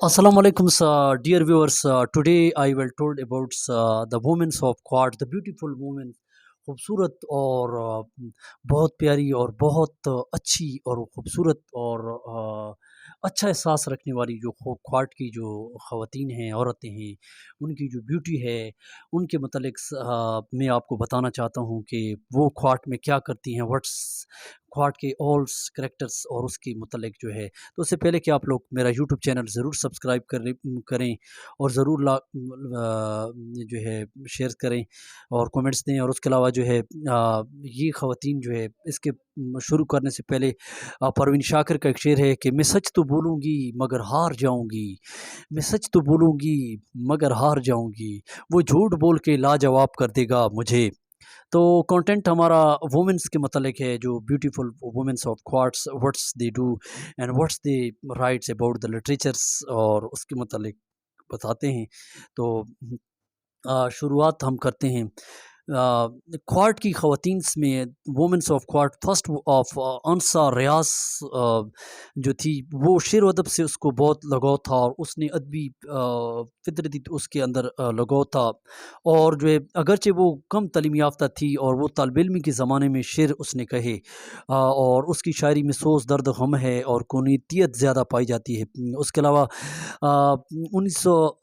Assalamu alaikum, dear viewers. Today I will told about the women of quad, the beautiful women, खूबसूरत और बहुत प्यारी और बहुत अच्छी और खूबसूरत और अच्छा एहसास रखने वाली जो ख्वाट की जो ख़वातीन हैं, औरतें हैं, उनकी जो ब्यूटी है, उनके मतलब मैं आपको बताना चाहता हूँ कि वो ख्वाट में क्या करती हैं, व्हाट्स ख्वाट के ऑल्स करेक्टर्स और उसके मतलब जो है। तो उससे पहले कि आप लोग मेरा यूट्यूब चैनल ज़रूर सब्सक्राइब करें और ज़रूर जो है शेयर करें और कमेंट्स दें। और उसके अलावा जो है ये ख़वातीन जो है इसके शुरू करने से पहले परवीन शाकिर का एक शेर है कि मैं सच तो बोलूँगी मगर हार जाऊँगी, मैं सच तो बोलूँगी मगर हार जाऊँगी, वो झूठ बोल के लाजवाब कर देगा मुझे। तो कंटेंट हमारा वुमेन्स के मतलब है, जो beautiful womens of quarts, what's they do and what's they rights about the literatures, और उसके मतलब बताते हैं। तो शुरुआत हम करते हैं। क्वार्ट की ख़वातीन में women's of quart first of Ansa Riyaz जो थी, वो शेर अदब से उसको बहुत लगाव था और उसने अदबी फितरती उसके अंदर लगाव था। और जो है अगरचे वो कम तालीम याफ्ता थी और वो तालिब इल्मी के ज़माने में शेर उसने कहे, और उसकी शायरी में सोच दर्द गम है और कौनीतियत ज़्यादा पाई जाती है। उसके अलावा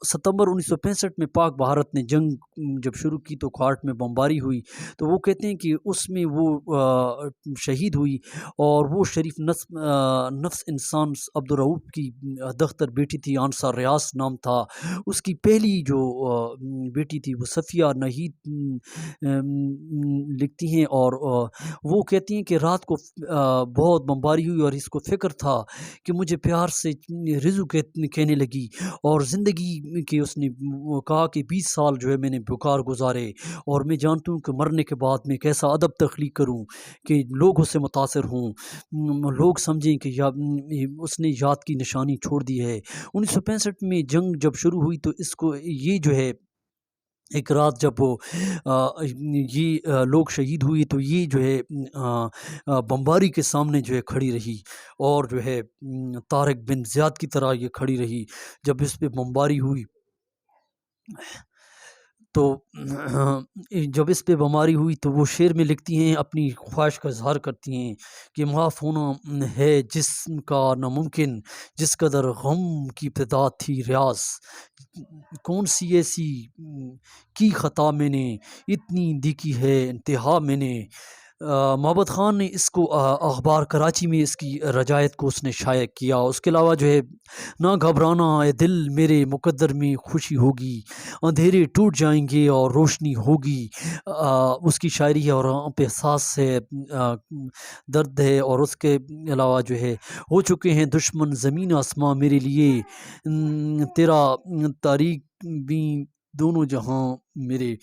सितंबर 1965 में पाक भारत ने जंग जब शुरू की तो क्वार्ट में बमबारी हुई। तो वो कहते हैं कि उसमें वो शहीद हुई, और वो शरीफ नफ्स इंसान अब्दुल रऊफ़ की दख्तर बेटी थी, आनसार रियास नाम था उसकी। पहली जो बेटी थी वो सफ़िया नहीद लिखती हैं, और वो कहती हैं कि रात को बहुत बमबारी हुई और इसको फ़िक्र था कि मुझे प्यार से रिज़ु कहने लगी, और ज़िंदगी के उसने वो कहा कि 20 साल जो है मैंने बेकार गुजारे, और मैं जानती हूँ कि मरने के बाद मैं कैसा अदब तख्लीक करूँ कि लोग उससे मुतासर हों, लोग समझें कि उसने याद की निशानी छोड़ दी है। 1965 में जंग जब शुरू हुई तो इसको ये जो है एक रात जब वो लोग शहीद हुए तो ये जो है बमबारी के सामने जो है खड़ी रही, और जो है तारिक बिन ज़ियाद की तरह ये खड़ी रही जब इस पे बमबारी हुई। तो जब इस पे बमबारी हुई तो वो शेर में लिखती हैं, अपनी ख्वाहिश का इज़हार करती हैं कि माफ़ होना है जिसका नामुमकिन, जिस कदर गम की इब्तिदा थी रियाज़, कौन सी ऐसी की ख़ता मैंने, इतनी दी की है इंतहा मैंने। मोहब्बत ख़ान ने इसको अखबार कराची में इसकी रजायत को उसने शाया किया। उसके अलावा जो है ना घबराना ए दिल मेरे मुकद्दर में खुशी होगी, अंधेरे टूट जाएंगे और रोशनी होगी। उसकी शायरी है और वहाँ पे एहसास है, दर्द है। और उसके अलावा जो है हो चुके हैं दुश्मन ज़मीन आसमां मेरे लिए, तेरा तारीख भी दोनों जहां मेरे।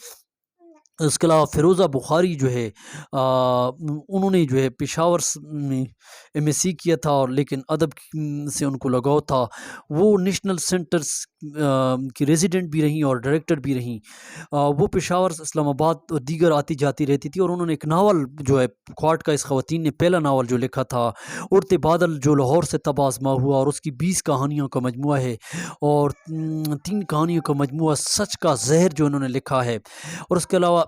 उसके अलावा फ़िरोज़ा बुखारी जो है उन्होंने जो है पेशावर में एमएससी किया था, और लेकिन अदब से उनको लगाव था। वो नेशनल सेंटर्स की रेजिडेंट भी रहीं और डायरेक्टर भी रहीं। वो पेशावर, इस्लामाबाद और दीगर आती जाती रहती थी, और उन्होंने एक नावल जो है क्वार्ट का इस ख़वातीन ने पहला नावल जो लिखा था, उड़ते बादल, जो लाहौर से तब आज़मा हुआ, और उसकी 20 कहानियों का मजमुआ है, और 3 कहानियों का मजमुआ सच का ज़हर जो उन्होंने लिखा है। और उसके अलावा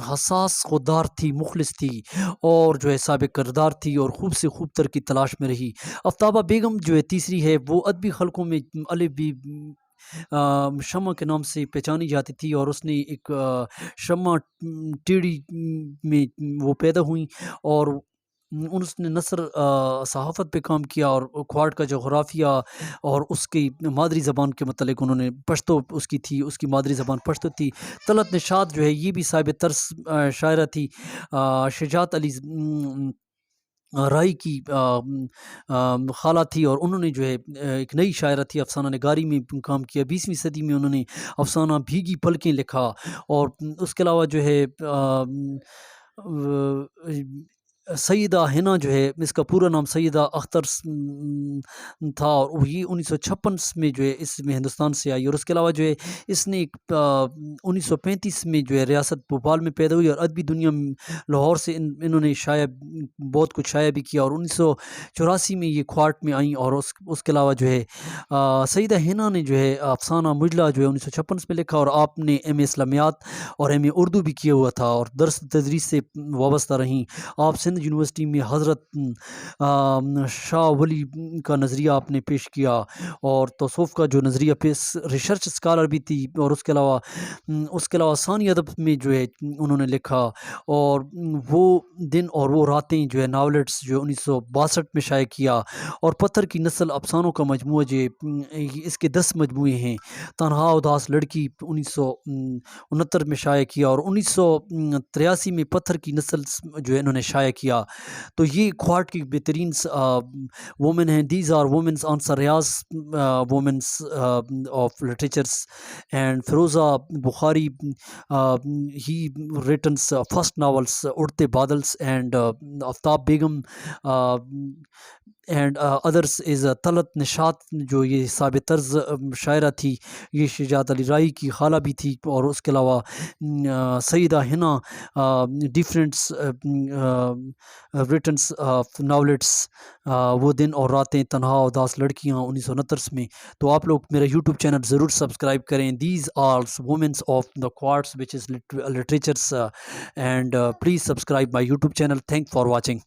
हसास खुददार थी, मुखलिस थी, और जो है साबिक़ किरदार थी, और खूब से खूब तर की तलाश में रही। आफ्ताबा बेगम जो है तीसरी है, वो अदबी हलकों में अलिफ भी शम्मा के नाम से पहचानी जाती थी, और उसने एक शम्मा टेढ़ी में वो पैदा हुई, और उसने नसर सहाफ़त पे काम किया, और क्वार्ट का जोग्राफ़िया और उसकी मादरी ज़बान के मतलब उन्होंने पश्तो उसकी थी, उसकी मादरी ज़बान पश्तो थी। तलत निशात जो है ये भी साहिब तर्स शायरा थी। शुजात अली राई की खाला थी, और उन्होंने जो है एक नई शायरा थी, अफ़साना निगारी में काम किया। 20वीं सदी में उन्होंने अफ़साना भीगी पलकें लिखा। और उसके अलावा जो है سیدہ ہنا جو ہے، اس کا پورا نام سیدہ اختر تھا، اور یہ 1956 میں جو ہے اس میں ہندوستان سے آئی، اور اس کے علاوہ جو ہے اس نے 1935 میں جو ہے ریاست بھوپال میں پیدا ہوئی، اور ادبی دنیا لاہور سے انہوں نے بہت کچھ شائع بھی کیا، اور 1984 میں یہ کھواٹ میں آئیں، اور اس کے علاوہ جو ہے سیدہ ہنا نے جو ہے افسانہ مجلا جو ہے 1956 میں لکھا، اور آپ نے ایم اے اسلامیات اور ایم اے اردو بھی کیا ہوا تھا، اور درس تدریس سے وابستہ رہیں۔ آپ سندھ یونیورسٹی میں حضرت شاہ ولی کا نظریہ آپ نے پیش کیا، اور تصوف کا جو نظریہ پیش، ریسرچ اسکالر بھی تھی، اور اس کے علاوہ ثانی ادب میں جو ہے انہوں نے لکھا، اور وہ دن اور وہ راتیں جو ہے ناولٹس جو 1962 میں شائع کیا، اور پتھر کی نسل افسانوں کا مجموعہ جو اس کے 10 مجموعے ہیں، تنہا اداس لڑکی 1969 میں شائع کیا، اور 1983 میں پتھر کی نسل جو ہے انہوں نے شائع کیا۔ تو یہ کھواٹ کی بہترین وومن ہیں، these are women's Ansar Riaz women's of literatures, and Feroza Bukhari ہی ریٹنس فرسٹ ناولس اڑتے بادلس، and Aftab Begum and others از طلعت نشاط جو یہ ثابت طرز شاعرہ تھی، یہ شجاعت علی رائی کی خالہ بھی تھی، اور اس کے علاوہ سیدہ ہنا ڈفرینٹس ریٹنس آف ناولٹس وہ دن اور راتیں، تنہا اداس لڑکیاں 1969 میں۔ تو آپ لوگ میرا یوٹیوب چینل ضرور سبسکرائب کریں، these are women's of the quarts which is literatures, and please subscribe my YouTube channel. Thank for watching.